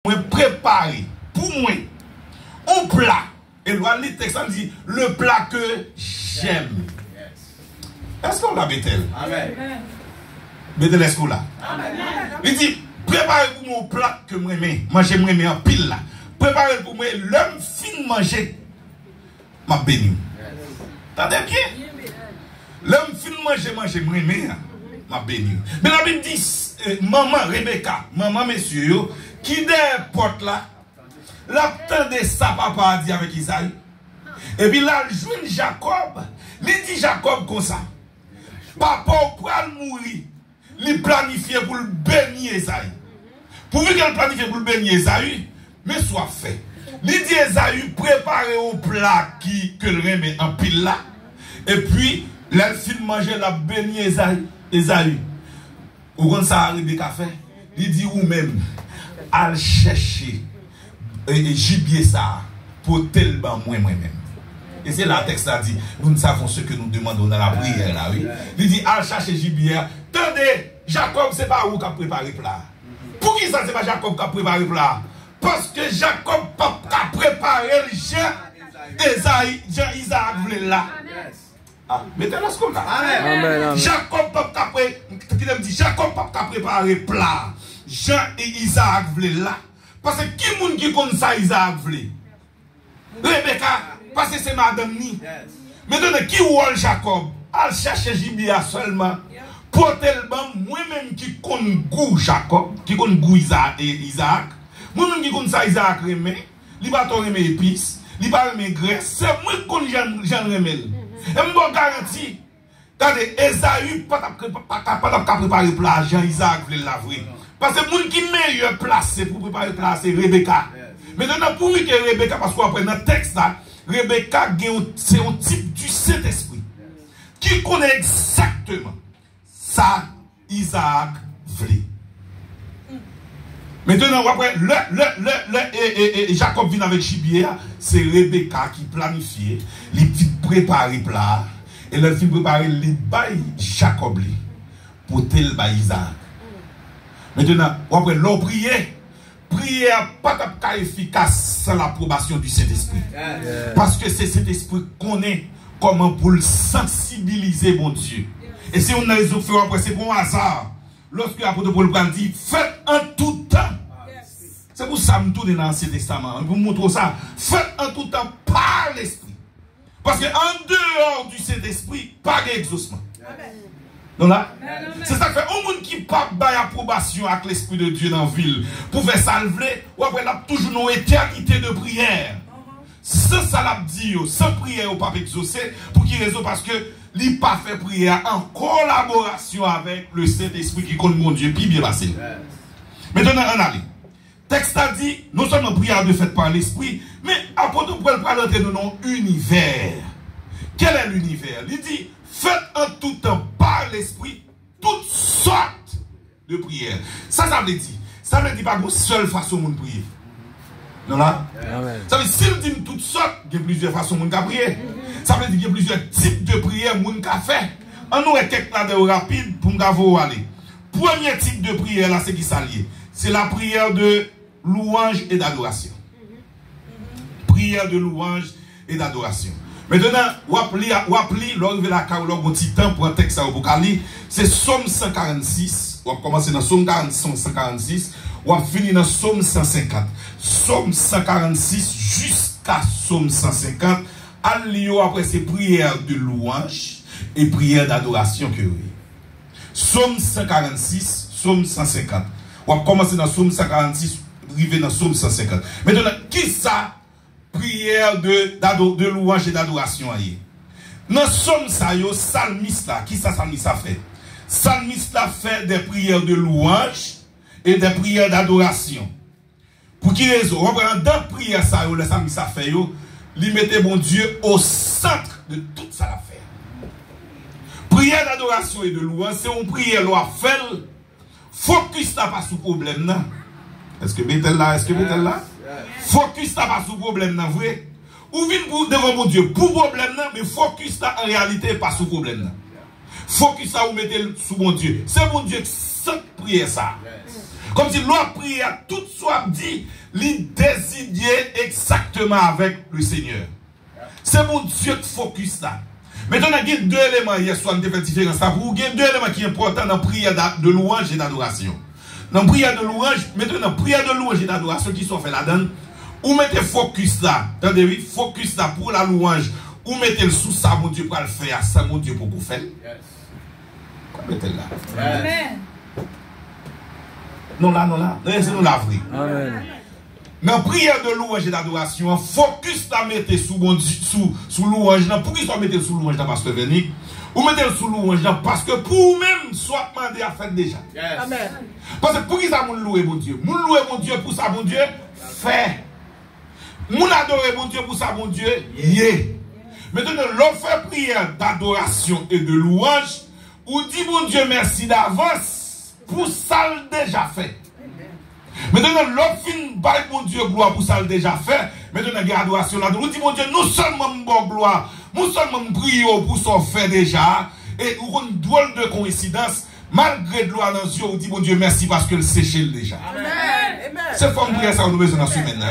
préparé pour moi un plat. Et le texte dit le plat que j'aime. Est-ce qu'on l'a Bethel? Amen. Bethel, est-ce qu'on l'a? Il dit préparez pour moi un plat que moi j'aime. Mangez en pile là. Préparez pour moi l'homme fin manger. Ma béni. T'entendez bien? L'homme fin manger moi ma béni. Mais la Bible dit maman Rebecca, maman messieurs, qui des portes là, l'attendait ça papa a dit avec Isaïe. Et puis là, il joue Jacob. Il dit Jacob comme ça. Papa pour mourir. Il planifié pour le bénir Isaïe. Pour qu'il planifie pour le bénir Isaïe, mais soit fait. Il dit Isaïe préparer un plat que le remet en pile là. Et puis, là, il manger la bénir Isaïe. Ou quand ça arrive des cafés, il dit ou même, al chercher et gibier ça pour tel ban moi-même. Et c'est là le texte a dit, nous savons ce que nous demandons dans la prière là, oui. Il dit, al chercher gibier. Attendez, Jacob, c'est pas où qui a préparé le plat. Pour qui ça, c'est pas Jacob qui a préparé le plat? Parce que Jacob a préparé le Jean Isaac voulait là. Ah, mettez-le ce qu'on a. Amen. Jacob a préparé le plat. Jean et Isaac voulaient là. Parce que qui moun qui connaît ça Isaac voulait? Rebecca, parce que c'est madame ni. Maintenant, qui ou Jacob? Al chercher Jibia seulement. Pour tellement, moi-même qui connais goût Jacob, qui connais goût Isaac, moi-même qui connais ça Isaac remé, il va t'en remettre épices, il va remettre graisse, c'est moi qui connais Jean remel. Et je garantis, regardez, Esaü pas capable de préparer le plat, Jean Isaac voulait l'avouer. Parce que le monde qui est meilleur placé pour préparer le plat, c'est Rebecca. Maintenant, pour que Rebecca, parce qu'après dans le texte, Rebecca, c'est un type du Saint-Esprit qui connaît exactement ça, Isaac voulait. Maintenant, après, Jacob vient avec gibier, c'est Rebecca qui planifie, il prépare le plat, et le film prépare les bails Jacob pour tel bail Isaac. Maintenant, après, l'on prière pas efficace sans l'approbation du Saint-Esprit. Parce que c'est cet esprit qu'on connaît comment pour le sensibiliser, bon Dieu. Et si on a les autres après, c'est pour un hasard. Lorsque l'apôtre Paul dit, faites en tout temps. C'est pour ça que je tourne dans l'Ancien Testament. Pour vous montrer ça. Faites en tout temps par l'Esprit. Parce qu'en dehors du Saint-Esprit, pas d'exaucement. Donc là, c'est ça que fait un monde qui pas d'approbation avec l'Esprit de Dieu dans la ville. Pour faire salver, ou après, il a toujours une éternité de prière. Sans ça l'a dit, sans prière, ou pas exaucer. Pour qui raison? Parce que il n'a pas fait prière en collaboration avec le Saint-Esprit qui compte mon Dieu, puis bien passé. Maintenant, on a dit. Texte a dit, non seulement prière de faite par l'Esprit, mais apôtre Paul parle de nos univers. Quel est l'univers? Il dit, faites en tout temps par l'Esprit toutes sortes de prières. Ça veut dire, ça veut dire pas une seule façon de prier. Non là? Ça veut dire, s'il dit toutes sortes, il y a plusieurs façons de prier. Ça veut dire qu'il y a plusieurs types de prières que nous avons fait. On nous a quelques là de rapide pour nous aller. Premier type de prière là, c'est qui s'allie. C'est la prière de louange et d'adoration. Prière de louange et d'adoration. Maintenant, on appelle, l'on va la carole, un petit temps pour un texte pour Kali. C'est Somme 146. On va commencer dans Somme 146. On va finir dans Somme 150. Somme 146 jusqu'à Somme 150. Allez, après c'est prière de louange et prière d'adoration que oui. Somme 146, Somme 150. On va commencer dans Somme 146, arriver dans Somme 150. Maintenant, qui ça? Prière de louange et d'adoration. Dans Somme ça, yo, salmiste là, qui ça salmiste a fait? Salmiste a fait des prières de louange et des prières d'adoration. Pour qui raison? On va dans prière ça, yo, le salmiste a fait, yo, lui mettez bon Dieu au centre de toute ça l'affaire. Prière d'adoration et de louange, c'est une prière loi fait. Focus n'a pas sous problème là. Est-ce que Bethel là? Est-ce que Bethel là? Focus n'a pas sous problème là, vrai? Ou vient devant mon Dieu pour problème là, mais focus là en réalité pas sous problème là. Focus là vous mettez sous mon Dieu. C'est mon Dieu qui sent prière ça. Comme si l'on prie à tout soit dit, il désigner exactement avec le Seigneur. C'est mon Dieu qui focus là. Maintenant, il y a deux éléments hier soir, nous avons fait différence. Il y a deux éléments qui sont importants dans la prière de louange et d'adoration. Dans la prière de louange, maintenant, dans la prière de louange et d'adoration qui sont faites là-dedans, ou mettez focus là, attendez, focus là pour la louange, ou mettez le sous ça, mon Dieu, pour le faire, ça, mon Dieu, pour vous faire. Mettez là. Amen. Non, là, laissez-nous la vraie. Amen. Dans la prière de louange et d'adoration, focus la mettez sous louange, pour qu'il soit mettez sous louange dans Pasteur Véronique, ou mettez sous louange parce que pour vous-même, soit demandé à faire déjà. Yes. Amen. Parce que pour qui ça, mon louer mon Dieu? Mon louer mon Dieu pour ça, mon Dieu, fait. Mon adorer mon Dieu pour ça, mon Dieu, yeah. Maintenant, l'on fait prière d'adoration et de louange, ou dit mon Dieu merci d'avance pour ça déjà fait. Maintenant, l'autre fin bail mon Dieu gloire pour ça déjà fait. Maintenant, il y a adoration là. Nous dit mon Dieu, nous seulement bon gloire, nous seulement prions pour ça fait déjà. Et nous avons une drôle de coïncidence. Malgré de gloire dans les yeux, on dit mon Dieu merci parce que le séché déjà. Amen. C'est forme prière ça, nous besoin dans ce maintenant.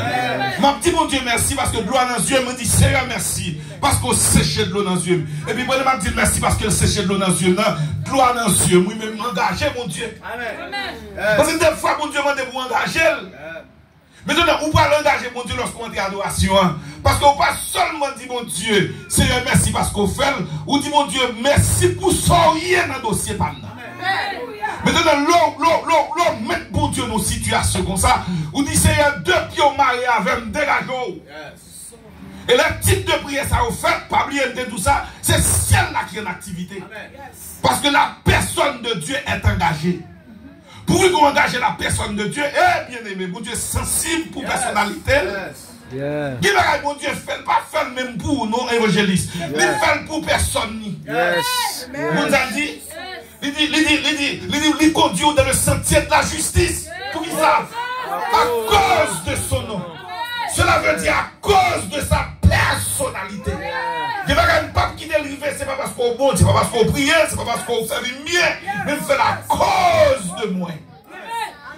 M'a dit mon Dieu merci parce que de gloire dans les yeux, me dit Seigneur merci parce qu'on séché de l'eau dans les yeux. Et puis moi m'a dit merci parce que le séché de l'eau dans les yeux, gloire dans les yeux, moi-même m'engager mon Dieu. Amen. Parce que des fois mon Dieu m'a dit pour engager. Maintenant, on peut l'engager mon Dieu lorsqu'on est en adoration. Parce qu'on pas seulement dit mon Dieu, Seigneur merci parce qu'on fait, ou dit mon Dieu merci pour sortir dans le dossier par là. Maintenant, l'homme met bon Dieu dans une situation comme ça. On dit Seigneur, deux pieds mariés avec me dégageons. Et le type de prière ça vous fait, pas oublier de tout ça, c'est celle-là qui est en activité. Parce que la personne de Dieu est engagée. Pour vous engager la personne de Dieu, eh bien aimé, mon Dieu est sensible pour personnalité. Qui va mon Dieu fait pas faire même pour nos évangélistes. Il fait pour personne. Vous avez dit? Il conduit dans le sentier de la justice. Pour qui ça? À cause de son nom. Cela veut dire à cause de sa personnalité. Il ne va pas qui dérive, c'est pas parce qu'on bon, c'est pas parce qu'on prie, c'est pas parce qu'on fait mieux, mais c'est la cause de moi.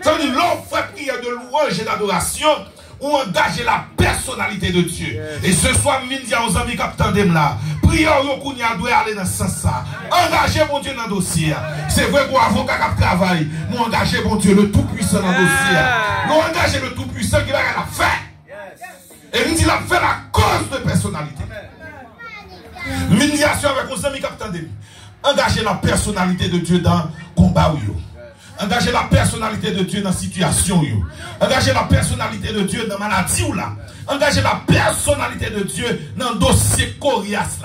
Ça veut dire l'homme fait prière de louange et d'adoration ou engager la personnalité de Dieu. Et ce soir, nous disons aux amis qui là, prière qu'on doit aller dans ce sens-là. Engagez mon Dieu dans le dossier. C'est vrai pour avocat qui travaille. Nous engager mon Dieu, le Tout-Puissant dans le dossier. Nous engager le Tout-Puissant qui va la faire. Et nous disons la faire la cause de personnalité. Médiation avec nos amis qui engager la personnalité de Dieu dans le combat. Engager la personnalité de Dieu dans la situation. Engager la personnalité de Dieu dans la maladie. Engager la personnalité de Dieu dans le dossier coriace.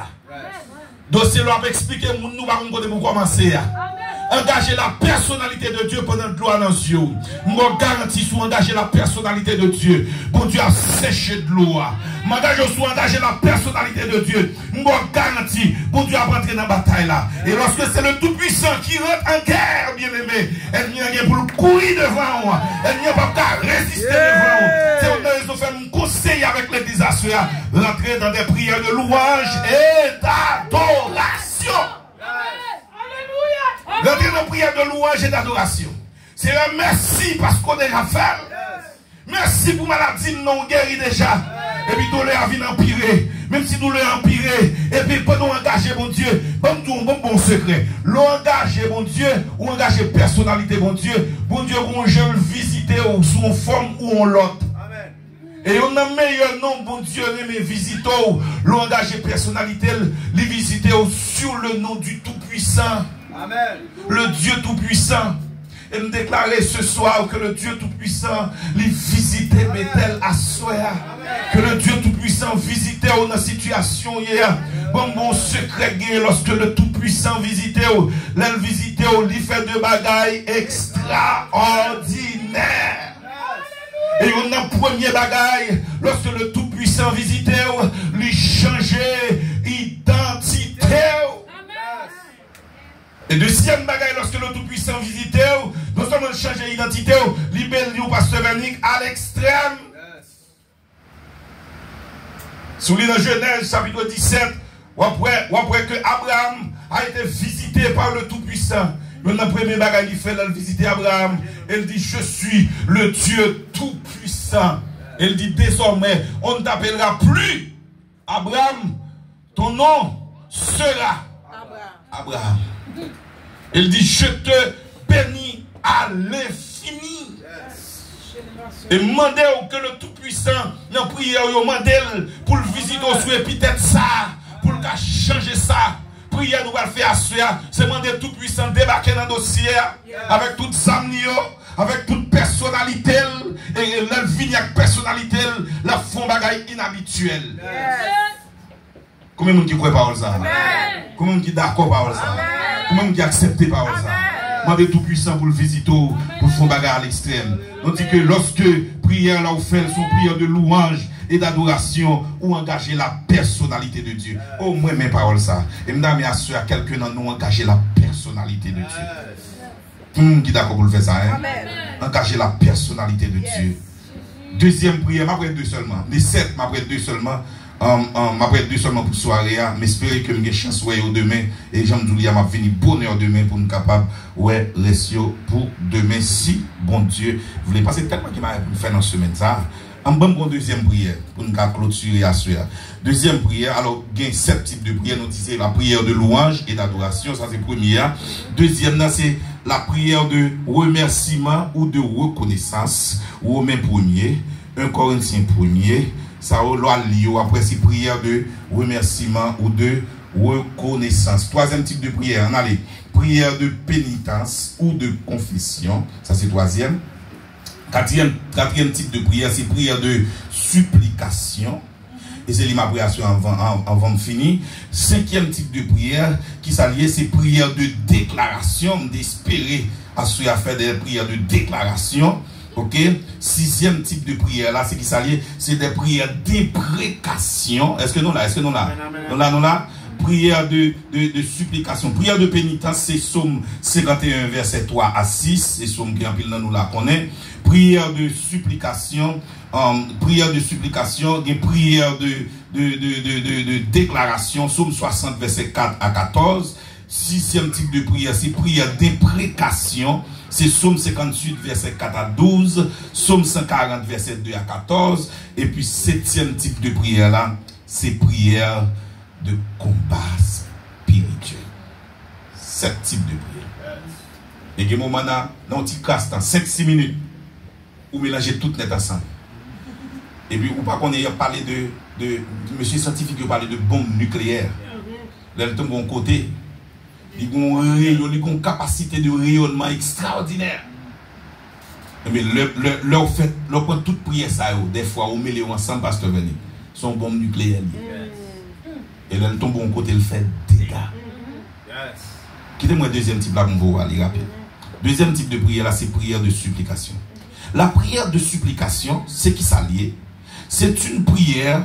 Dossier là va expliquer nous va commencer. Engager la personnalité de Dieu pendant gloire dans les yeux. Moi garantis sur engager la personnalité de Dieu. Bon Dieu a séché de l'eau. M'engage sur engager la personnalité de Dieu. Moi garantis, bon Dieu a rentré dans la bataille là. Et lorsque c'est le Tout-Puissant qui rentre en guerre, bien aimé, elle n'y a rien pour le courir devant moi. Elle n'y a pas qu'à résister devant moi. C'est on a fait un conseil avec l'église à cela. Rentrer dans des prières de louange et d'adoration. Rentrer dans la prière de louange et d'adoration. C'est un merci parce qu'on est déjà fait. Merci pour maladie non guérie déjà. Et puis douleur vient empirer. Même si douleur empiré. Et puis pendant engager mon Dieu. Bon secret. L'engager mon Dieu. Ou engager personnalité mon Dieu. Bon Dieu, qu'on je le visiter ou sous une forme ou en l'autre. Et on a meilleur nom, bon Dieu, mais visiter l'engager personnalité. Les visiter sur le nom du Tout-Puissant. Amen. Le Dieu Tout-Puissant. Et nous déclarer ce soir que le Dieu Tout-Puissant les visiter Bethel à soi. Que le Dieu Tout-Puissant visitait dans la situation hier. Bon secret lorsque le Tout-Puissant visitait, l'elle visitait, il fait de bagailles extraordinaires. Et on a premier bagaille, lorsque le Tout-Puissant visitait, lui changeait identité. Et deuxième bagaille, lorsque le Tout-Puissant visitait, non seulement changer d'identité, libérer le pasteur Véronique à l'extrême. Sous l'île de Genèse, chapitre 17, ou après que Abraham a été visité par le Tout-Puissant, Maintenant, premier bagage qu'il fait, elle visite Abraham. Elle dit, je suis le Dieu tout-puissant. Elle dit, désormais, on ne t'appellera plus Abraham. Ton nom sera Abraham. Elle dit, je te bénis à l'infini. Et demandez que le Tout-Puissant, dans la prière, demandez pour le visiter au souhait, peut-être ça, pour le changer ça. Prière, nous allons faire à cela. C'est demander Tout-Puissant débarquer dans le dossier, avec toute samnio, avec toute personnalité, et la vie avec personnalité, la fond bagaille inhabituelle. Combien de gens qui croient par ça? Combien de gens qui d'accord par ça? Combien de gens qui acceptent par ça? Demandez tout puissant pour le visiter, pour faire bagarre à l'extrême. On dit que lorsque prière là, vous faites son prière de louange et d'adoration, ou engager la personnalité de Dieu. Au moins mes paroles ça. Et madame, à ceux à quelqu'un dans nous engager la personnalité de Dieu. Tout le monde qui est d'accord pour le faire ça, hein? Engager la personnalité de Dieu. Deuxième prière, m'après deux seulement. Les 7, m'après deux seulement. M'après deux seulement pour soirée, mais espérer que j'ai chance ouais demain et Jean-Doulia m'a venu bonheur demain pour nous capable ouais ratio pour demain si bon Dieu voulait passer tellement qu'il m'a fait dans semaine ça. En bon deuxième prière pour nous clôturer à cela. Deuxième prière, alors il y a 7 types de prières, nous disons la prière de louange et d'adoration, ça c'est première. Deuxième là c'est la prière de remerciement ou de reconnaissance, Romains 1er, 1 Corinthiens 1er. Ça va après ces prières de remerciement ou de reconnaissance. Troisième type de prière, on a les prières de pénitence ou de confession. Ça c'est troisième. Quatrième type de prière, c'est prière de supplication. Et c'est ma prière avant de finir. Cinquième type de prière qui s'allie, c'est prière de déclaration, d'espérer à faire des prières de déclaration. Ok, sixième type de prière là, c'est qui s'allie, c'est des prières d'imprécation. Est-ce que non là, non là, prière de supplication, prière de pénitence, c'est Somme 51 verset 3 à 6, c'est Somme qui en pile nous la connaît. Prière de supplication, des prières de déclaration, Somme 60 verset 4 à 14. Sixième type de prière, c'est prière d'imprécation. C'est Somme 58, verset 4 à 12, Somme 140, verset 2 à 14. Et puis, septième type de prière là, c'est prière de combat spirituel. 7 types de prière. Et il y a un moment là, dans un petit casse, dans 5-6 minutes, vous mélangez tout net ensemble. Et puis, ou pas qu'on ait parlé de monsieur scientifique, il parlé de bombes nucléaires. Là, il tombe de côté. Ils ont une capacité de rayonnement extraordinaire. Mais leur fait, leur point toute prière, ça, des fois, on met les ensemble, pasteur Veni, son bombe nucléaire. Et là, le tombe de côté, il fait dégâts. Quittez-moi le deuxième type là, on va aller rapide. Deuxième type de prière, là, c'est prière de supplication. La prière de supplication, c'est qui s'allie. C'est une prière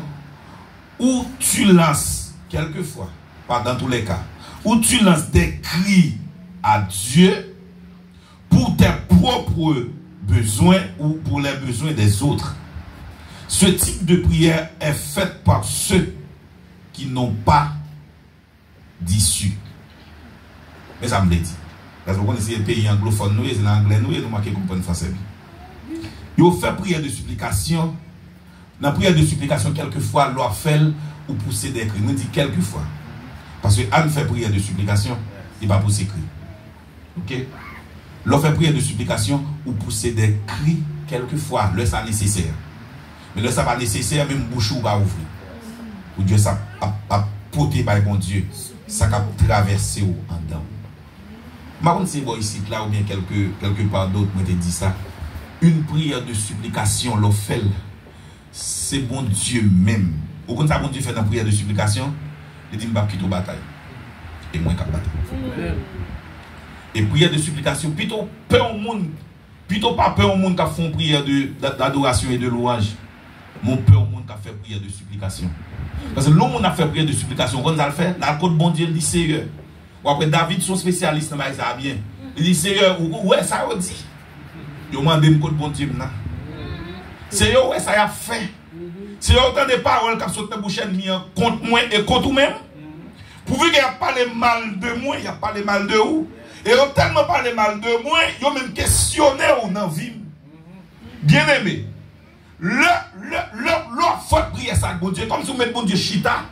où tu lances, quelquefois, pas dans tous les cas, où tu lances des cris à Dieu pour tes propres besoins ou pour les besoins des autres. Ce type de prière est fait par ceux qui n'ont pas d'issue. Mais ça me l'a dit. Parce que vous connaissez les pays anglophones, nous, c'est l'anglais, nous, et nous marquons comme le français. Il faut faire prière de supplication. Dans la prière de supplication, quelquefois, l'on fait ou pousser des cris. Nous dit quelquefois. Parce que Anne fait prière de supplication, il va pousser cri. Ok? L'on fait prière de supplication ou pousser des cris quelquefois, là ça nécessaire. Mais là ça pas nécessaire, même bouche ou va ouvrir. Pour Dieu ça a porté par bon Dieu, ça a traversé en dedans. Je ne sais pas ici là ou bien quelque part d'autre me dit ça. Une prière de supplication, l'on fait, c'est bon Dieu même. Au contraire, bon Dieu fait une prière de supplication. Il dit, je vais quitter la bataille. Et moi, je vais bataille. Et prière de supplication, plutôt peur au monde, plutôt pas peur au monde qui font prière d'adoration et de louange. Mon peur au monde qui fait prière de supplication. Parce que l'homme a fait prière de supplication, quand ça le fait, la côte bon Dieu dit sérieux. Ou après David, son spécialiste, ça bien. Il dit sérieux, ouais, ça a dit. Il m'a demandé côte bon Dieu maintenant. Sérieux, ouais, ça a fait. C'est autant de paroles qui sont bouchées contre moi et contre vous-même. Pourvu qu'il n'y a pas le mal de moi, il n'y a pas le mal de vous. Et ont tellement parlé mal de moi, ils ont même questionné ou dans vie. Bien aimé. Leur faute prier ça, bon Dieu, comme si vous mettez bon Dieu chita,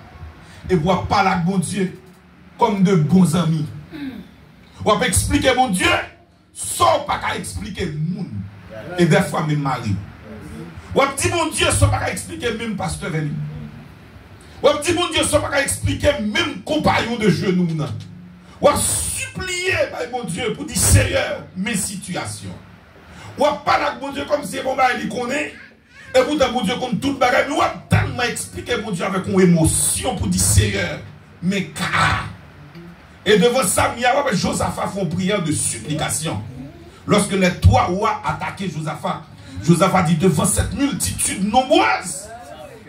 et vous parlez avec bon Dieu comme de bons amis. Vous pouvez expliquer bon Dieu, sans pas qu'à expliquer moun. Et des fois même mari. Vous dit bon Dieu, sans pas qu'à expliquer même pasteur Veni. Vous dit bon Dieu, sans pas qu'à expliquer même compagnon de genoux. Vous supplier bon Dieu pour dire Seigneur, mes situations. Vous parlez avec bon Dieu comme si bon il connaît. Et pourtant, mon Dieu, comme tout le bagage, nous avons tellement expliqué, mon Dieu, avec une émotion pour dire Seigneur, mais car. Et devant ça, Josaphat fait une prière de supplication. Lorsque les trois rois attaquaient Josaphat, Josaphat dit devant cette multitude nombreuse,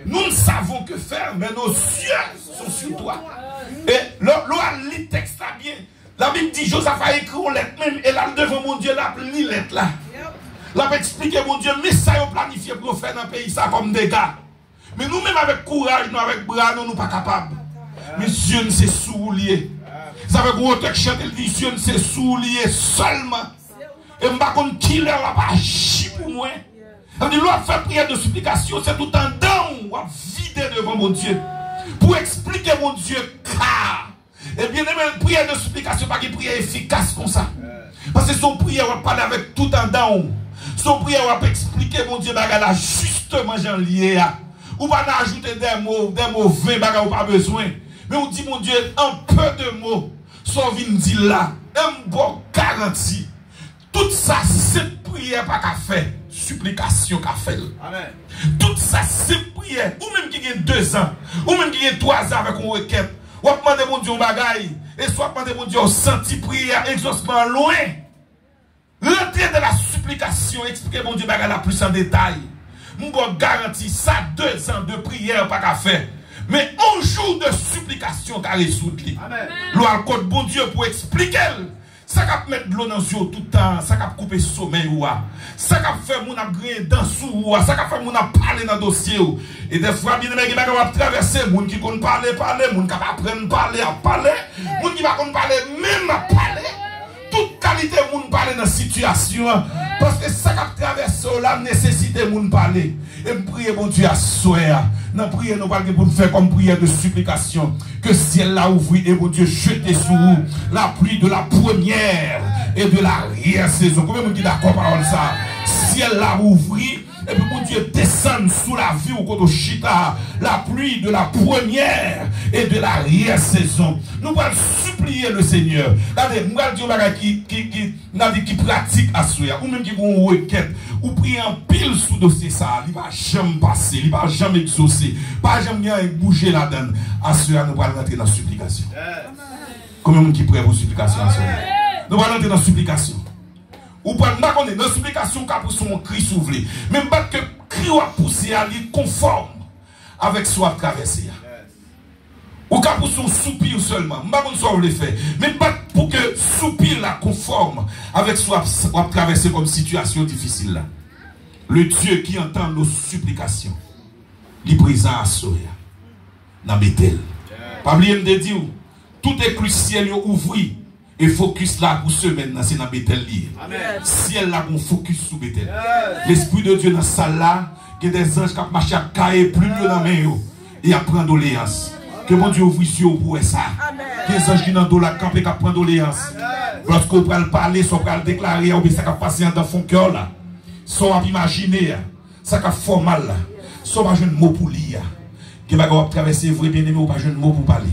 nous ne savons que faire, mais nos yeux sont sur toi. Et l'on lit le texte là bien. La Bible dit Josaphat écrit une lettre même, et là devant mon Dieu, là, lit la lettre là. Là, on expliquer, mon Dieu, mais ça, on planifié pour faire dans le pays, ça comme des gars. Mais nous-mêmes, avec courage, nous, avec bras, nous ne sommes pas capables. Monsieur, nous, c'est soulier. Ça veut dire que chante, il dit, monsieur, c'est soulier seulement. Et je ne sais pas qui leur pas agi pour moi. On dit, l'on fait prière de supplication, c'est tout un don, on va vider devant mon Dieu. Pour expliquer, mon Dieu, car. Et bien, même prière de supplication, pas une prière efficace comme ça. Parce que son prière, on va parler avec tout un don. Son prière va expliquer, mon Dieu, là, justement, j'en lié. Ou pas ajouter des mots 20, ou pas besoin. Mais on dit, mon Dieu, un peu de mots, sans venir dire là, un bon garantie. Tout ça, c'est prière pas qu'à faire, supplication qu'à faire. Amen. Tout ça, c'est prière. Ou même qui a 2 ans, ou même qui a 3 ans avec une requête. Ou demander, mon Dieu, un bagaille. Et soit demander, mon Dieu, senti prière exaucement loin. L'entrée de la supplication, expliquez mon Dieu la plus en détail. Mon bon garantit ça 2 ans de prière pas qu'à faire. Mais un jour de supplication qu'à résoudre. Loi code bon Dieu pour expliquer. Ça va mettre de l'eau dans les yeux tout le temps. Ça va couper le sommeil. Ça va faire mon agréé dans sous. Ça va faire mon parler dans le dossier. Et des fois, bien aimé, il va traverser. Moun qui connaît parler, moun qui va apprendre à parler. Moun qui va parler, même à parler. Toute qualité moun parler dans la situation. Parce que ça qui traverse la nécessité moun parler. Et me prier bon Dieu à soir. Dans prière nous parlons pour nous faire comme prière de supplication. Que ciel l'a ouvert et bon Dieu jeté sur vous la pluie de la première et de l'arrière-saison. Combien de monde qui d'accord par ça? Ciel l'a ouvert. Et puis mon Dieu descend sous la vie au côté chita, la pluie de la première et de l'arrière-saison. Nous allons supplier le Seigneur. Regardez, nous allons dire qui pratique à soi, ou même qui vont une requête, ou prier en pile sous dossier ça, il ne va jamais passer, il ne va jamais exaucer, pas jamais bouger la donne. À soi, nous allons entrer dans la supplication. Combien de monde qui prie pour supplication à soi? Nous allons entrer dans la supplication. Ou pas dans la supplication qui a poussé son cri s'ouvrir. Même pas que cri a poussé à lui conforme avec soi traversé. Ou qu'à poussé son soupir seulement. Pas qu'on soit le fait. Même pas pour que soupir la conforme avec soi traversé comme situation difficile là. Le Dieu qui entend nos supplications, il présent à soi. Dans Bethel. Pas oublier de dire, tout est crucial ouvert. Et focus là pour ce maintenant, c'est dans Bethel lié. Ciel là, on focus sur Bethel. L'Esprit de Dieu dans cette salle là, il y a des anges qui marchent à cailler plus de la main et à prendre doléance. Que mon Dieu ouvre sur pour ça. Que les anges qui dans la camp et qui prennent doléance. Lorsque vous pouvez parler, soit vous déclarer, ou bien ça va passer dans son cœur là. Soit vous imaginer, ça va faire mal là. Soit vous avez un mot pour lire. Qui va traverser, vous bien aimé, ou pas un mot pour parler.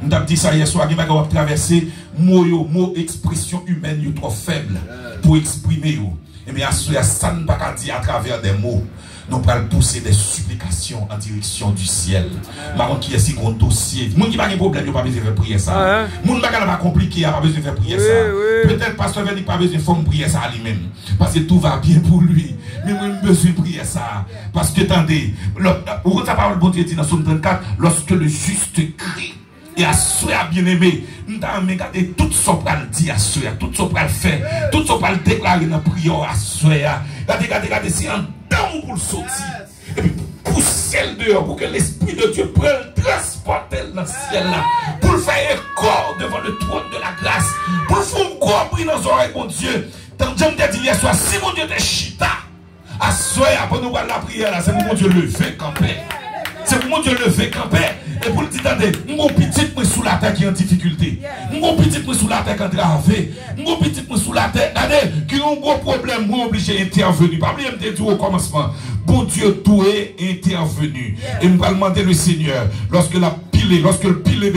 Nous avons dit ça hier soir, qui va traverser mots, expression humaine trop faible pour exprimer. Et bien, ça ne peut pas dire à travers des mots. Nous allons pousser des supplications en direction du ciel. Par qui est si gros dossier. Moun qui n'a pas de problème, il n'a pas besoin de faire prier ça. Moun qui n'a pas compliqué, il n'a pas besoin de faire prier ça. Peut-être pasteur Veni n'a pas besoin de faire prier ça à lui-même. Parce que tout va bien pour lui. Mais moi, je besoin de prier ça. Parce que, attendez, pourquoi ça parle, bon Dieu dit dans Somme 34, lorsque le juste crie, et à soi bien-aimé, nous avons regardé tout ce qu'on va dire à soi, tout ce qu'on va faire, tout ce qu'on va déclarer dans la prière à soi. Regardez, c'est un temps pour le sortir. Et puis, pousser dehors pour que l'Esprit de Dieu prenne le transporter dans le ciel là. Pour le faire écho devant le trône de la grâce. Pour le faire compris dans nos oreilles, mon Dieu. Tant que j'aime dit hier soir, si mon Dieu te chita, à soi, après nous voir la prière là, c'est mon Dieu levé camper. C'est mon Dieu levé camper. Et pour le dire, attendez, mon petit moi sous la terre qui est en difficulté. Mon petit moi sous la terre qui est entravé. Mon petit moi sous la terre, attendez, qui a un gros problème, moi obligé d'intervenir. Pas oublier de dire au commencement. Bon Dieu, tout est intervenu. Et nous allons demander le Seigneur, lorsque le pile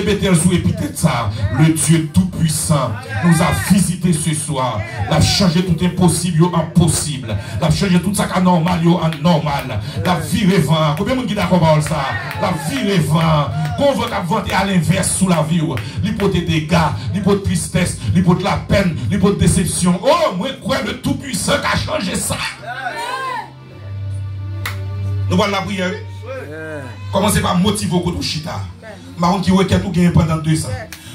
Bethel sous épithète ça, le Dieu Tout-Puissant nous a visité ce soir. L'a changé tout impossible en possible. L'a changé tout ça anormal en normal. La vie revend. Combien de monde qui d'accord avec ça? La vie revend. Qu'on veut vanter à l'inverse sous la vie. L'hypothèse des dégâts, l'hypothèse de tristesse, l'hypothèse de la peine, l'hypothèse de déception. Oh, moi, quoi, le Tout-Puissant qui a changé ça. Nous allons la prière. Commencez par motiver au côté chita. Marron qui requête tout gagner pendant 2 ans.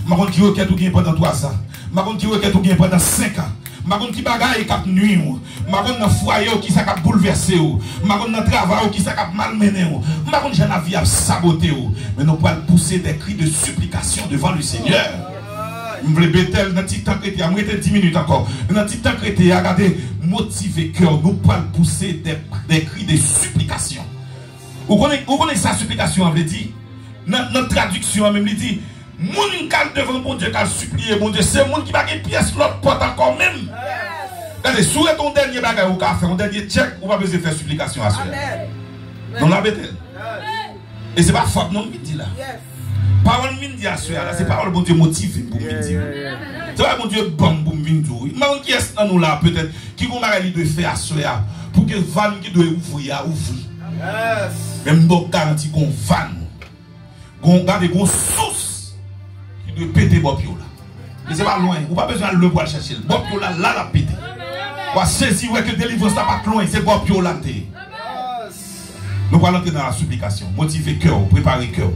Marron qui requête tout gagner pendant 3 ans. Marron qui requête tout gagner pendant 5 ans. Marron qui bagaille cap nuit. Marron dans foyer qui ça cap bouleverser. Marron dans travail qui ça cap malmener. Marron j'ai la vie à saboter. Mais nous pouvons pousser des cris de supplication devant le Seigneur. Je voulais Bethel dans petit temps chrétien, je vais 10 minutes encore. Dans petit temps chrétien, regardez, motiver cœur, nous pouvons pousser des cris de supplication. Vous connaissez sa supplication, on veut dire? Dans notre traduction, même, il dit, moun qui devant mon Dieu, qui supplié, mon Dieu, c'est moun qui va gagner pièce l'autre porte encore même. Regardez, si vous êtes ton dernier bagage, vous avez fait un dernier check, vous va besoin de faire supplication à cela. Non, la Bethel. Et c'est pas faute, non, il dit là. Parole mine à cela, c'est parole bon Dieu motivé pour me dire. C'est pas bon Dieu bon pour me dire. Mais qui est-ce nous là, peut-être, qui vous m'arrête de faire à cela, pour que van qui doit ouvrir. Même bon garantie qu'on van. Qu'on garde une source qui doit péter Bopio là. Mais c'est pas loin. Vous n'avez pas besoin de le voir chercher. Bopio là, la péter. Vous saisir que délivrance n'est pas loin. C'est Bopio là. Nous allons entrer dans la supplication. Motiver cœur, préparer cœur.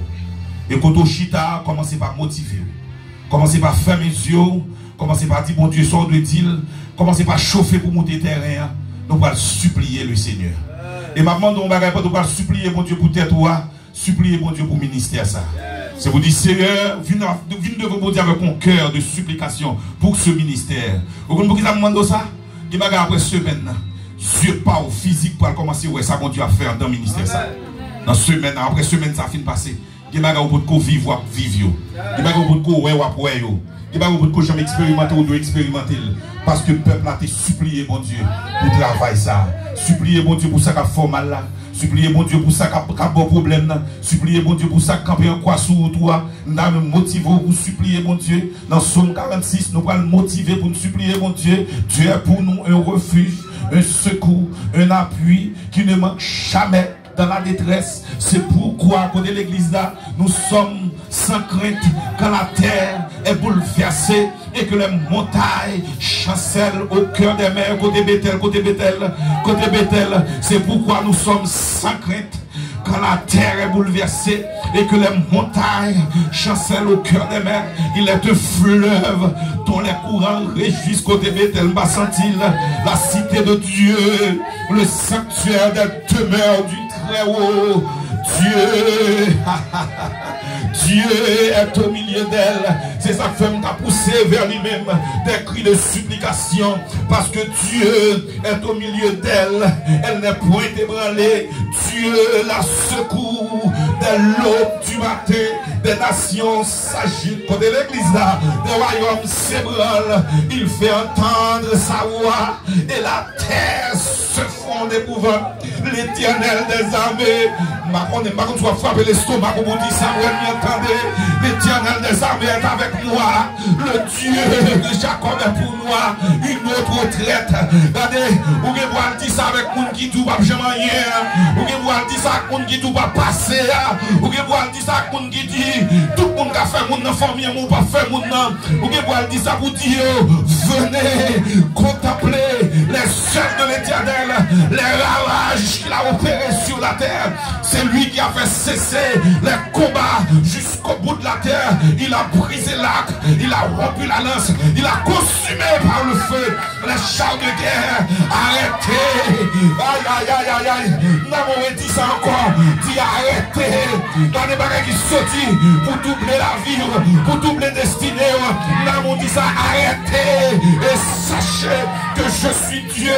Et quand on chita, commencez par motiver. Commencez par fermer les yeux. Commencez par dire, bon Dieu, sort de deal. Commencez par chauffer pour monter terrain. Nous allons supplier le Seigneur. Et maintenant, nous allons supplier mon Dieu pour tête toi. Supplier mon Dieu pour ministère ça. C'est vous dire, Seigneur, viens devant mon Dieu avec un cœur de supplication pour ce ministère. Vous comprenez pourquoi ça demande ça? Il m'a après semaine, Dieu pas au physique pour commencer, ouais, ça mon Dieu a faire dans le ministère ça. Dans semaine, après semaine, ça fin passer. Il m'a pour qu'on vive ou vivre. Il m'a pour qu'on ouais ou ouais yo. Il m'a pour qu'on jamais expérimenter ou doit expérimenter. Parce que le peuple a été supplié, mon Dieu, pour travailler ça. Supplier, mon Dieu, pour ça qu'a fait mal là. Supplier, mon Dieu, pour ça qu'a bon problème là. Supplier, mon Dieu, pour ça qu'a un quoi sous toi. Nous allons motiver pour supplier, mon Dieu. Dans Psaume 46, nous allons motiver pour nous supplier, mon Dieu. Dieu est pour nous un refuge, un secours, un appui qui ne manque jamais dans la détresse. C'est pourquoi, côté l'église là, nous sommes sans crainte quand la terre est bouleversée et que les montagnes chancellent au cœur des mers. Côté Bethel. C'est pourquoi nous sommes sans crainte quand la terre est bouleversée et que les montagnes chancellent au cœur des mers. Il est un fleuve dont les courants régissent côté Bethel. M'a senti la cité de Dieu, le sanctuaire des demeures du Très-Haut. Dieu est au milieu d'elle. C'est sa femme qui a poussé vers lui-même des cris de supplication. Parce que Dieu est au milieu d'elle. Elle n'est point ébranlée. Dieu la secoue. Dès l'aube du matin, des nations s'agitent. Côté l'église là, des royaumes s'ébranlent. Il fait entendre sa voix. Et la terre se fond d'épouvante. L'Éternel des armées. Par contre, tu vas frapper l'estomac pour vous dire ça. L'Éternel des armées est avec moi. Le Dieu de Jacob est pour moi. Une autre retraite. Regardez, vous pouvez dire ça avec moun qui tout pas jamais rien. Vous pouvez dire ça avec moun qui tout pas passer. Vous pouvez dire ça avec moun qui dit dit, tout le monde qui a fait mon famille, mon pas fait mon nom. Ou bien pour dire ça pour dire, venez contempler les œuvres de l'Éternel, les ravages qu'il a opérés sur la terre. C'est lui qui a fait cesser les combats jusqu'au bout de la terre. Il a brisé l'arc, il a rompu la lance, il a consumé par le feu les chars de guerre. Arrêtez! Aïe, aïe, aïe, aïe, aïe. Nous avons dit ça encore. Dit arrêtez. Dans des bagages qui sortent pour doubler la vie, pour doubler la destinée. Nous avons dit ça, arrêtez. Et sachez que je suis Dieu.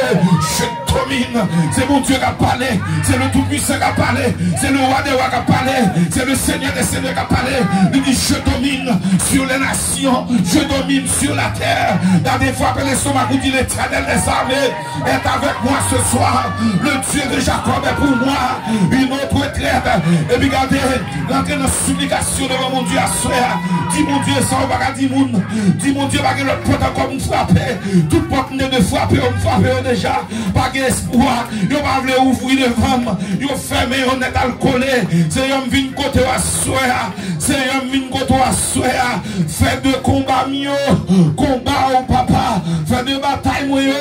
Je domine. C'est mon Dieu qui a parlé. C'est le Tout-Puissant qui a parlé. C'est le Roi des Rois qui a parlé. C'est le Seigneur des Seigneurs qui a parlé. Il dit je domine sur les nations. Je domine sur la terre. Dans des fois que les stomacs vous dit l'Éternel des armées est avec moi ce soir. Le Dieu de Jacob est pour moi une autre traite. Et puis regardez, rentrer dans la supplication devant mon Dieu à soir. Dis mon Dieu, ça on va pas dire moun. Dis mon Dieu, pas que le porte encore me frapper. Tout porte de frapper, on me frapper déjà. Pas d'espoir. Ils va vouloir ouvrir devant. Ils fermé, on est alcoolé. C'est un vin côté à soir. C'est un vin côté à soir. Fait de combat mieux. Combat au papa. Fait de bataille mieux.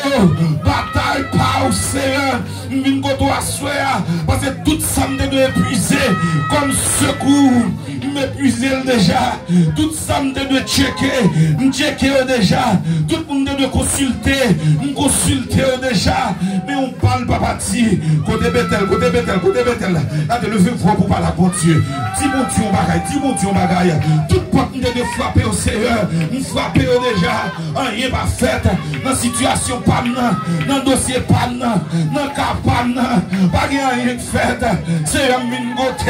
Bataille pas au Seigneur. Vin côté à soir. Parce que tout ça me doit épuiser comme secours. M'épuiser déjà. Tout ça me doit checker. Checker déjà. Tout le monde doit consulter. Consulter déjà. Mais on parle pas parti. Côté Bethel, côté Bethel, côté Bethel. Là, de lever voix pour parler à bon Dieu. Dis mon Dieu, on bagaille. Dis mon Dieu, on bagaille. Toute porte de frapper au Seigneur. On frappe déjà. Rien pas fait. Dans la situation pas dans le dossier pas dans le cas pas pas rien fait. C'est un mingote.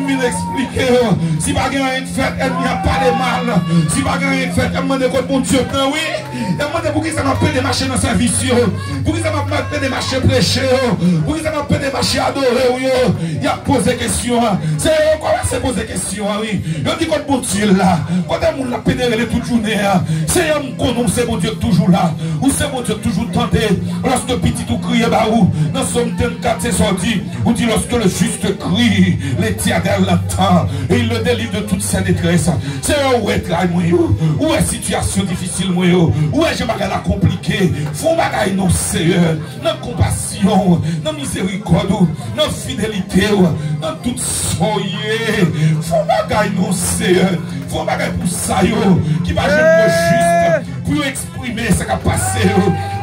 Mine expliquer. Si pas rien fait, elle n'y a pas de mal. Si pas rien fait, elle m'a dit que mon Dieu, oui. Elle m'a dit pour qui ça m'a fait des marchés dans sa vie. Pour qui ça m'a fait des marchés prêcher. Pour qui ça m'a fait des marchés adorer. Il a posé question. C'est quoi c'est posé question, oui. Il dit que mon Dieu là. Quand on l'a pédéré toute journée. C'est un qu'on c'est mon Dieu toujours là. Ou c'est mon Dieu toujours tenté. Lorsque petit tout crie, bah où. Dans Somme 4, c'est sorti. Ou dit lorsque le juste crie, l'Éternel l'entend. Et il le délivre de toutes ses détresses. C'est où est travail, où est situation difficile, où est je bagaille la compliquée. Faut bagaille non Seigneur, non compassion, non miséricorde, non fidélité, non toute soyez. Faut bagaille non Seigneur, faut bagaille pour ça qui va jouer juste pour exprimer ce qui a passé,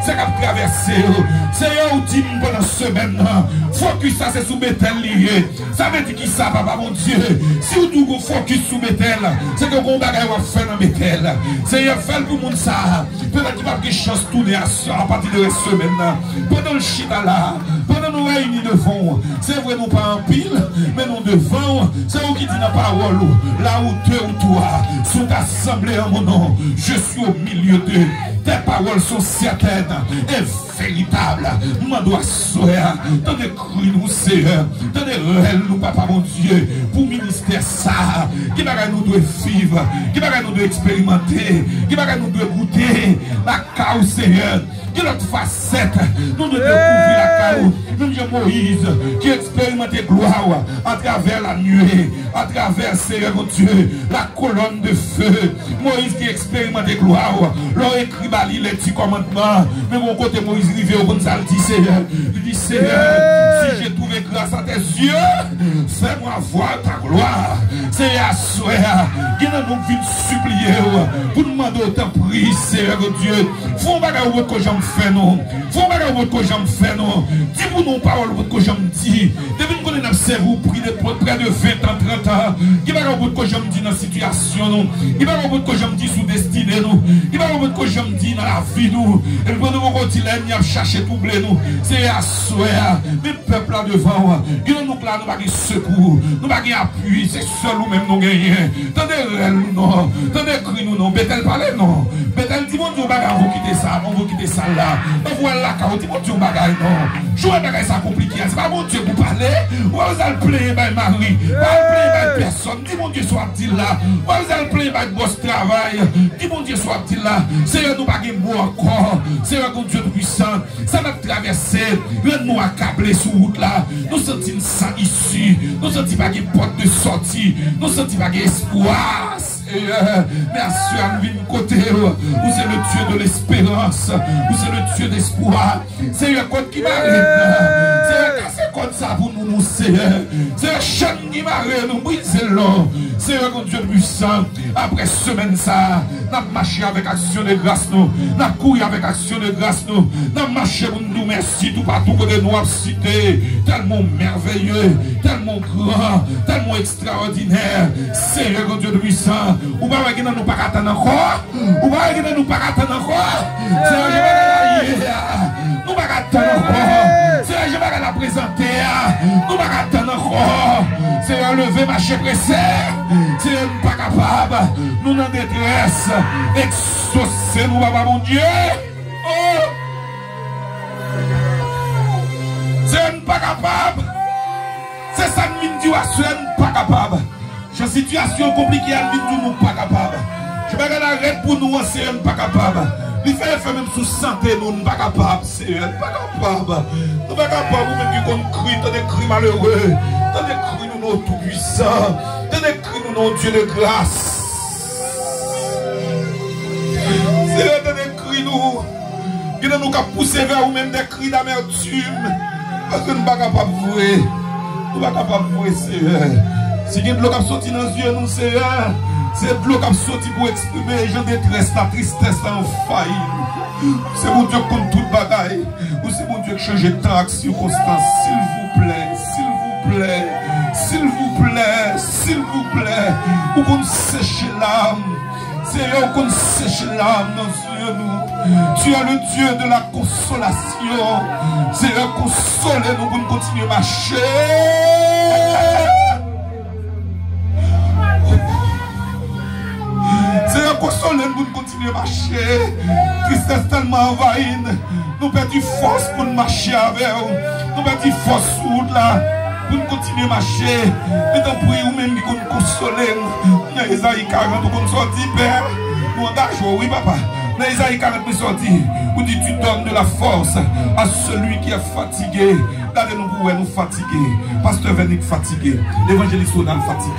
ce qui a traversé. Seigneur, où dit pendant la semaine, focus ça c'est sous Bethel lié. Ça veut dire qui ça, papa mon Dieu. Si vous dites focus sous Bethel, c'est que vous bagaille va faire dans Bethel. Seigneur, fais pour monde ça. Peut-être qu'il va avoir chance de tourner à partir de la semaine. Pendant le chita là, pendant nous réunis devant, c'est vrai nous pas en pile, mais nous devant, c'est vous qui dit la parole, là où deux ou trois sont assemblés en mon nom, je suis au milieu d'eux. Tes paroles sont certaines et véritables. Moi dois soeur, tenez cru nous Seigneur, tenez réel nous papa mon Dieu, pour ministère ça, qui va nous doit vivre, qui va nous doit expérimenter, qui va nous doit goûter la cause Seigneur. De l'autre facette, nous devons découvrir la chaos. Nous avons Moïse qui expérimentait gloire à travers la nuée, à travers, Seigneur mon Dieu, la colonne de feu. Moïse qui expérimentait gloire, leur écrit les 10 commandements. Mais mon côté Moïse rivé au Gonzal dit Seigneur, il dit Seigneur, si j'ai trouvé grâce à tes yeux, fais-moi voir ta gloire. Seigneur, soeur, qui nous vient supplier pour demander autant prix, Seigneur Dieu. Faut pas que j'en fais non. Faut pas que j'en fais non. Dis pour nos paroles que j'en dis. Depuis que nous avons pris près de 20 ans, 30 ans. Qui va que j'en dis dans la situation non. Qui va que j'en dis sous destinée nous. Qui va que j'en dis dans la vie nous. Et pour nous continuer à chercher tout blé nous. C'est à souhait. Mais peuple là devant. Qui nous là nous pas de secours. Nous pas de appui. C'est seul ou même nous gagnons. Tendez nous non. Tendez cri nous non. Bethel parler non. Bethel dit mon Dieu bagarre vous quitter ça. On vous quitter ça là. On voit la carotte. Dit mon Dieu bagarre non. Jouer bagarre ça compliqué. C'est pas mon Dieu pour parler. Ou vous allez plaire by Marie. Pas plaire personne. Dis mon Dieu, soit dit là. Pas besoin de plein de boss travail. Dis mon Dieu, soit dit là. Seigneur, nous pas de mots encore. Seigneur, mon Dieu puissant. Ça va traverser. Nous accablés sur route là. Nous sentons sans issue. Nous sentons pas de porte de sortie. Nous sentons pas d'espoir. Mais assurez nous de côté. Vous c'est le Dieu de l'espérance. Vous c'est le Dieu d'espoir. Seigneur, quand qui m'arrête. Seigneur, c'est comme ça pour nous, Seigneur. Seigneur, chaque qui m'arrête, nous brisons l'eau. Seigneur, mon Dieu puissant. Après semaine, ça, nous avons marché avec action de grâce, nous. Nous avons couru avec action de grâce, nous. Nous avons marché pour nous merci tout partout que nous avons cité. Tellement merveilleux, tellement grand, tellement extraordinaire. Seigneur, mon Dieu puissant. Ou pas que nous pas attendre encore. Ou pas que nous pas attendre encore. Seigneur, je vais nous pas attendre encore. Seigneur, je vais la présenter. Nous pas attendre encore. Seigneur, lever marcher pressé. Seigneur, nous pas capable. Nous en détresse. Exaucez nous, papa mon Dieu. Oh. Seigneur, nous pas capable. C'est ça que nous disons, Seigneur, nous pas capable. J'ai une situation compliquée à nous, nous pas capable. Je vais arrêter pour nous, Seigneur, nous pas capable. Il fait même sous santé, nous ne sommes pas capables, Seigneur. Nous ne sommes pas capables. Nous ne sommes pas capables, nous-mêmes qui avons cru, dans des cris malheureux, dans des cris, nous, nos tout-puissants, dans des cris, nous, nos Dieu de grâce. Seigneur, dans des cris, nous, qui nous avons poussé vers vous-même des cris d'amertume, parce que nous ne sommes pas capables de voir. Nous ne sommes pas capables de voir, Seigneur. Si il y a de l'eau qui a sorti dans les yeux, nous, Seigneur. C'est de l'eau qui a sorti pour exprimer les gens détresse, la tristesse, la faillite. C'est mon Dieu contre toute bagaille. Ou c'est mon Dieu qui change de temps avec circonstance. S'il vous plaît, s'il vous plaît, s'il vous plaît, s'il vous plaît. Ou qu'on sèche l'âme. Seigneur, qu'on sèche l'âme dans nous. Tu es le Dieu de la consolation. Seigneur, consolez-nous pour nous continuer à marcher. Seigneur, consolez-nous pour continuer à marcher. Tristesse tellement envahie. Nous perdons force pour marcher avec vous. Nous perdons force sur là pour continuer à marcher. Mais tant pour vous même qui nous consoler. Dans Isaïe 40, nous sortit, Père. Nous engageons, oui, papa. Dans Isaïe 40, nous sortit. Vous dites, tu donnes de la force à celui qui est fatigué. Regardez-nous pour nous fatigués. Pasteur Vénic fatigué. L'évangéliste Onal fatigué.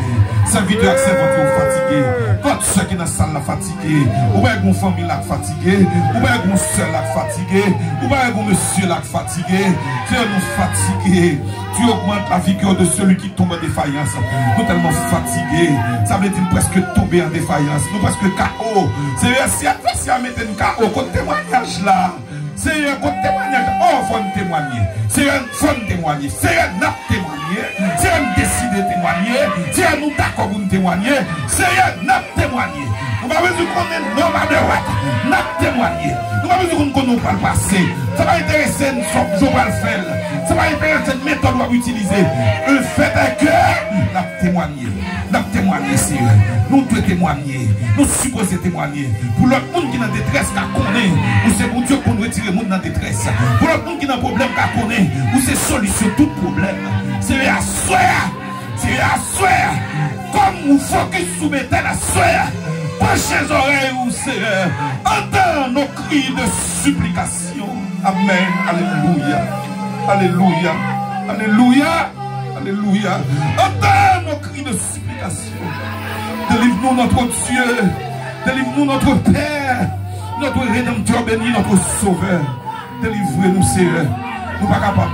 Serviteur accès votre fatigué. Votre soeur qui est dans la salle fatigué. Ou bien mon famille là fatigué. Ou bien mon soeur là fatigué. Ou bien mon monsieur là fatigué. Tu es nous fatigués. Tu augmentes la vigueur de celui qui tombe en défaillance. Nous tellement fatigués. Ça veut dire presque tomber en défaillance. Nous presque KO. C'est si adversaire mettez nous KO. Contre témoignage là. C'est un témoignage. Oh, il faut nous témoigner. C'est un faut témoigner. C'est un n'a témoigner. C'est un décider de témoigner. C'est un nous d'accord pour nous témoigner. C'est un n'a témoigner. Nous avons besoin qu'on ait nos mains de droite. N'a témoigner. Nous avons besoin qu'on nous parle passé. Ça va intéresser nous sommes Joël Fel. Ça va intéresser cette méthode qu'on va utiliser. Le fait est que n'a témoigner. N'a témoigner, Seigneur. Nous devons témoigner. Nous supposons témoigner. Pour le monde qui est en détresse, qu'à connaît. Nous c'est mon Dieu pour nous retirer le monde dans détresse. Pour le monde qui a un problème, qu'à connaît. Nous c'est solution tout problème. C'est à soir. C'est à soir. Comme nous focus sous métal à soir. Penchez les oreilles, ou Seigneur. Entends nos cris de supplication. Amen. Alléluia. Alléluia. Alléluia. Alléluia. Entends nos cris de supplication. Délivre-nous notre Dieu. Délivre-nous notre Père. Notre Rédempteur béni, notre Sauveur. Délivrez-nous, Seigneur. Nous ne sommes pas capables.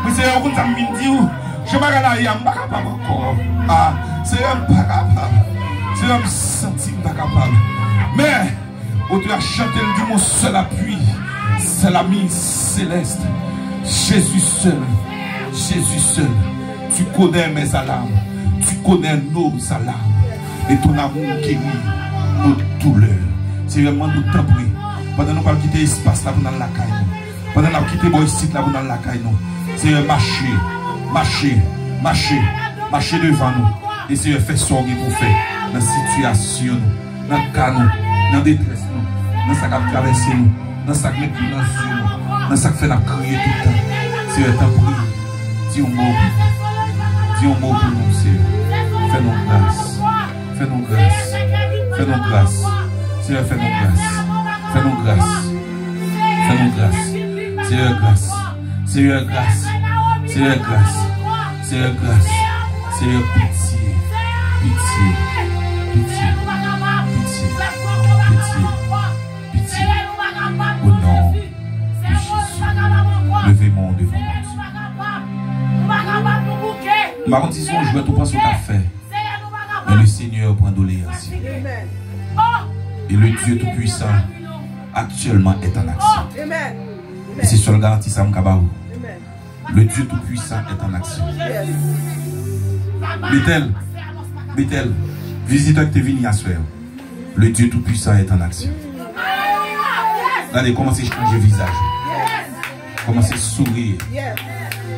Mais Seigneur, vous avez dit, je ne suis pas capable encore. Ah, Seigneur, je ne suis pas capable. Seigneur, je me sens pas capable. Mais, où tu as chanté le dit, mon seul appui, c'est l'ami céleste. Jésus seul. Jésus seul. Tu connais mes alarmes. Tu connais nos alarmes. Et ton amour guérit nos douleurs. C'est vraiment nous t'en prie. Pendant nous pas quitter l'espace là pour dans la caille. Pendant nous quitter le site là pour dans la caille. C'est marcher, marcher, marcher, marcher devant nous. Et c'est faire sortir pour faire dans la situation, dans le cas, dans la détresse, dans ce qui a traversé nous, dans ce qui a mis dans les yeux, dans ce qui fait la crier tout le temps. C'est t'en prie. Dis un mot pour nous, Seigneur. Fais-nous grâce. Fais-nous grâce. Fais-nous grâce. Seigneur, fais-nous grâce. Fais-nous grâce. Fais-nous grâce. Seigneur, grâce. Seigneur, grâce. Seigneur, grâce. Seigneur, grâce. Seigneur, pitié. Pitié. Pitié. Pitié. Pitié. Pitié. Au nom de Jésus. Levez-moi devant nous. Ma condition, je vais tout prendre ce qu'on a fait. Mais le Seigneur prend doléance. Et le Dieu Tout-Puissant actuellement est en action. Et c'est sur le garantie Sam Kabarou. Le Dieu Tout-Puissant est en action. Bethel, visiteur qui est venu à soir. Le Dieu Tout-Puissant est en action. Regardez, commencez à changer le visage. Commencez à sourire.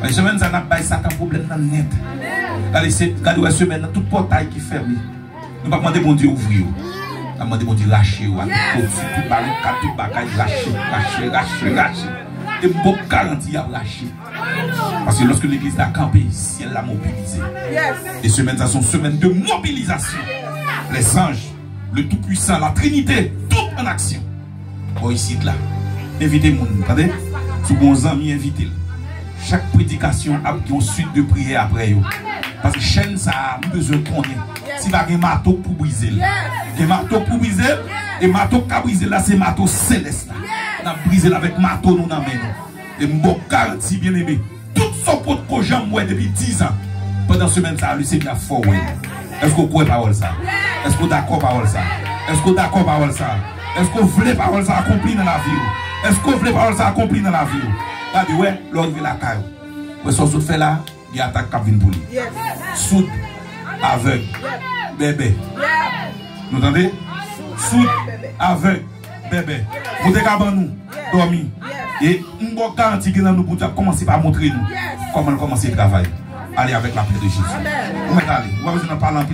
Les semaines, ça n'a pas de problème dans le net. Regardez, la semaine, tout portail qui est fermé. Nous ne pas demander mon Dieu ouvrir. Nous ne demander mon Dieu lâcher. Tout bagaille lâcher. Et bon garantie à lâcher. Parce que lorsque l'église a campé, si elle l'a mobilisé. Les semaines, ça sont semaines de mobilisation. Les anges, le Tout-Puissant, la Trinité, tout en action. Bon, ici, là, invitez-moi. Regardez, si vos amis, invitez-le. Chaque prédication a une suite de prières après eux. Parce que chaîne ça a besoin de connaître. Si vous avez un marteau pour briser. Un marteau pour briser. Et marteau qui a brisé là, c'est marteau céleste. On a brisé avec marteau nous dans nous. Et mon garantie bien aimé. Tout son pote que j'aime depuis 10 ans. Pendant ce même ça, le Seigneur a fort. Est-ce que vous croyez parole ça? Est-ce que vous d'accord parole ça? Est-ce que vous d'accord parole ça? Est-ce que vous voulez parole ça accomplir dans la vie? Est-ce que vous voulez parole ça accomplir dans la vie? Regardez, ouais, l'autre vient la caille. Ouais, son soude fait là, il attaque cabine pour lui. Soude, aveugle, bébé. Vous entendez? Soude, aveugle, bébé. Vous êtes à nous, dormir. Et une bonne garantie que nous pouvons commencer par montrer nous comment commencer le travail. Allez avec la paix de Jésus. Vous mettez allez, vous avez besoin de parler en